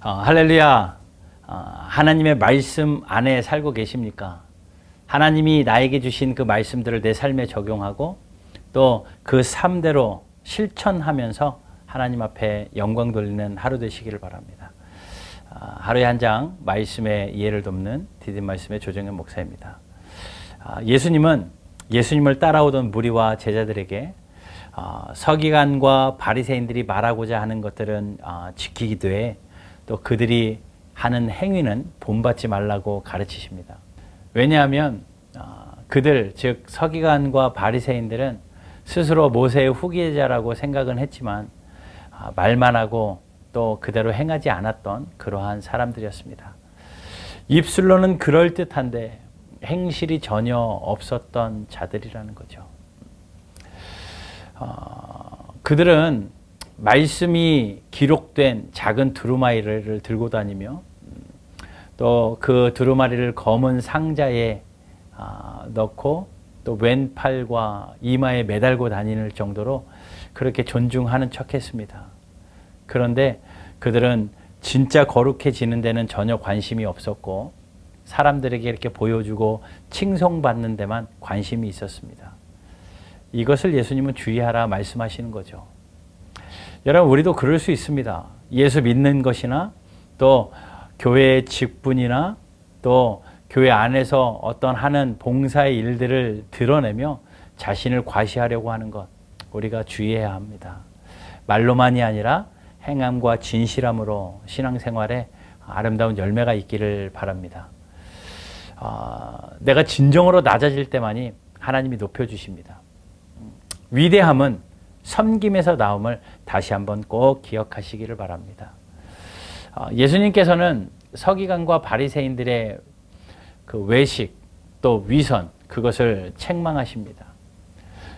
할렐루야. 하나님의 말씀 안에 살고 계십니까? 하나님이 나에게 주신 그 말씀들을 내 삶에 적용하고 또 그 삶대로 실천하면서 하나님 앞에 영광 돌리는 하루 되시기를 바랍니다. 하루에 한 장 말씀의 이해를 돕는 디딤 말씀의 조정현 목사입니다. 예수님은 예수님을 따라오던 무리와 제자들에게 서기관과 바리새인들이 말하고자 하는 것들은 지키기도 해 또 그들이 하는 행위는 본받지 말라고 가르치십니다. 왜냐하면 그들 즉 서기관과 바리새인들은 스스로 모세의 후계자라고 생각은 했지만 말만 하고 또 그대로 행하지 않았던 그러한 사람들이었습니다. 입술로는 그럴듯한데 행실이 전혀 없었던 자들이라는 거죠. 그들은 말씀이 기록된 작은 두루마리를 들고 다니며 또 그 두루마리를 검은 상자에 넣고 또 왼팔과 이마에 매달고 다니는 정도로 그렇게 존중하는 척했습니다. 그런데 그들은 진짜 거룩해지는 데는 전혀 관심이 없었고 사람들에게 이렇게 보여주고 칭송받는 데만 관심이 있었습니다. 이것을 예수님은 주의하라 말씀하시는 거죠. 여러분, 우리도 그럴 수 있습니다. 예수 믿는 것이나 또 교회의 직분이나 또 교회 안에서 어떤 하는 봉사의 일들을 드러내며 자신을 과시하려고 하는 것, 우리가 주의해야 합니다. 말로만이 아니라 행함과 진실함으로 신앙생활에 아름다운 열매가 있기를 바랍니다. 내가 진정으로 낮아질 때만이 하나님이 높여주십니다. 위대함은 섬김에서 나옴을 다시 한번 꼭 기억하시기를 바랍니다. 예수님께서는 서기관과 바리새인들의 그 외식 또 위선 그것을 책망하십니다.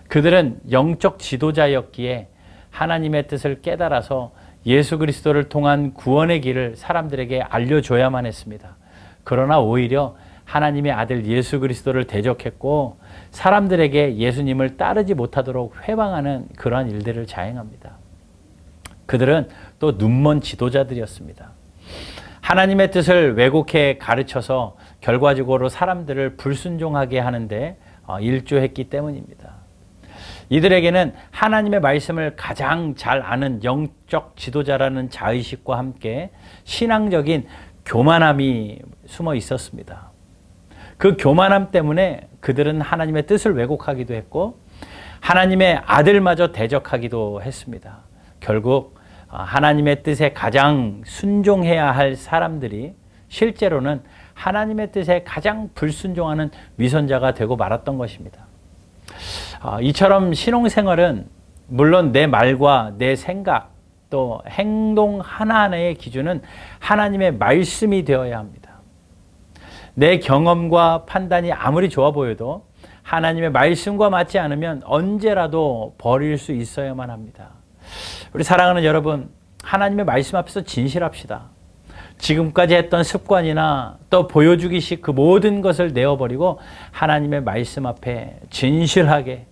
그들은 영적 지도자였기에 하나님의 뜻을 깨달아서 예수 그리스도를 통한 구원의 길을 사람들에게 알려줘야만 했습니다. 그러나 오히려 하나님의 아들 예수 그리스도를 대적했고 사람들에게 예수님을 따르지 못하도록 회방하는 그러한 일들을 자행합니다. 그들은 또 눈먼 지도자들이었습니다. 하나님의 뜻을 왜곡해 가르쳐서 결과적으로 사람들을 불순종하게 하는데 일조했기 때문입니다. 이들에게는 하나님의 말씀을 가장 잘 아는 영적 지도자라는 자의식과 함께 신앙적인 교만함이 숨어 있었습니다. 그 교만함 때문에 그들은 하나님의 뜻을 왜곡하기도 했고 하나님의 아들마저 대적하기도 했습니다. 결국 하나님의 뜻에 가장 순종해야 할 사람들이 실제로는 하나님의 뜻에 가장 불순종하는 위선자가 되고 말았던 것입니다. 이처럼 신앙생활은 물론 내 말과 내 생각 또 행동 하나하나의 기준은 하나님의 말씀이 되어야 합니다. 내 경험과 판단이 아무리 좋아 보여도 하나님의 말씀과 맞지 않으면 언제라도 버릴 수 있어야만 합니다. 우리 사랑하는 여러분, 하나님의 말씀 앞에서 진실합시다. 지금까지 했던 습관이나 또 보여주기식 그 모든 것을 내어버리고 하나님의 말씀 앞에 진실하게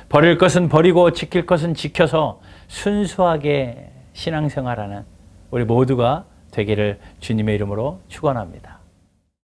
버릴 것은 버리고 지킬 것은 지켜서 순수하게 신앙생활하는 우리 모두가 되기를 주님의 이름으로 축원합니다.